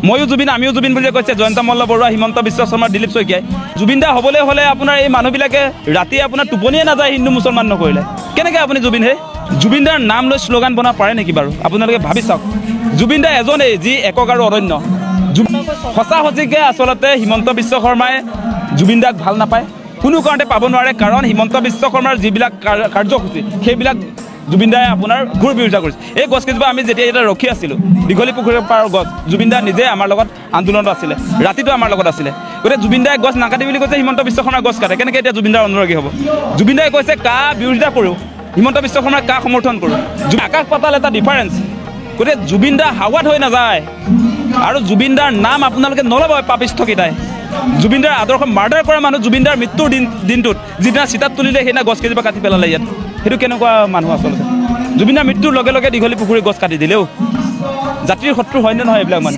ময়ো জুবিন আমিও জুবিন বুলি কৈছে জয়ন্ত মল্ল বৰুৱা হিমন্ত বিশ্ব শৰ্মা দিলীপ শইকীয়াই জুবিন দা হ'বলৈ হ'লে আপোনাৰ এই মানুহবিলাকে ৰাতি আপোনাৰ টোপনিয়ে নাযায় হিন্দু মুছলমান নকৰিলে কেনেকৈ আপুনি জুবিন হে জুবিন দাৰ নাম লৈ শ্লোগান বনাব পাৰে নেকি বাৰু আপোনালোকে ভাবি চাওক জুবিন দা এজনেই যি একক আৰু অৰণ্য সঁচা সঁচিকৈ আচলতে হিমন্ত বিশ্ব শৰ্মাই জুবিন দাক ভাল নাপায় কোনো কাৰণতে পাব নোৱাৰে কাৰণ হিমন্ত বিশ্ব শৰ্মাৰ যিবিলাক কাৰ্যসূচী সেইবিলাক জুবিন দাই আপোনাৰ ঘূৰ বিৰোধিতা কৰিছে এই গছকেইজোপা আমি যেতিয়া এতিয়া ৰখি আছিলোঁ দীঘলী পুখুৰীৰ পাৰৰ গছ জুবিন দা নিজে আমাৰ লগত আন্দোলনত আছিলে ৰাতিটো আমাৰ লগত আছিলে গতিকে জুবিন দাই গছ নাকাটি বুলি কৈছে হিমন্ত বিশ্ব শৰ্মাৰ গছ কাটে কেনেকৈ এতিয়া জুবিন দাৰ অনুৰাগী হ'ব জুবিন দাই কৈছে কা বিৰোধিতা কৰোঁ হিমন্ত বিশ্ব শৰ্মাৰ কা সমৰ্থন কৰোঁ আকাশ পাতাল এটা ডিফাৰেঞ্চ গতিকে জুবিন দা হাৱাত হৈ নাযায় আৰু জুবিন দাৰ নাম আপোনালোকে নল'ব পাপিষ্ঠকেইটাই জুবিন দাৰ আদৰ্শ মাৰ্ডাৰ কৰা মানুহ জুবিন দাৰ মৃত্যুৰ দিনটোত যিদিনা চিতাত তুলিলে সেইদিনা গছ কেইজোপা কাটি পেলালে ইয়াত সেইটো কেনেকুৱা মানুহ আচলতে জুবিন দাৰ মৃত্যুৰ লগে লগে দীঘলী পুখুৰী গছ কাটি দিলেও জাতিৰ শত্ৰু হয়নে নহয় এইবিলাক মানুহ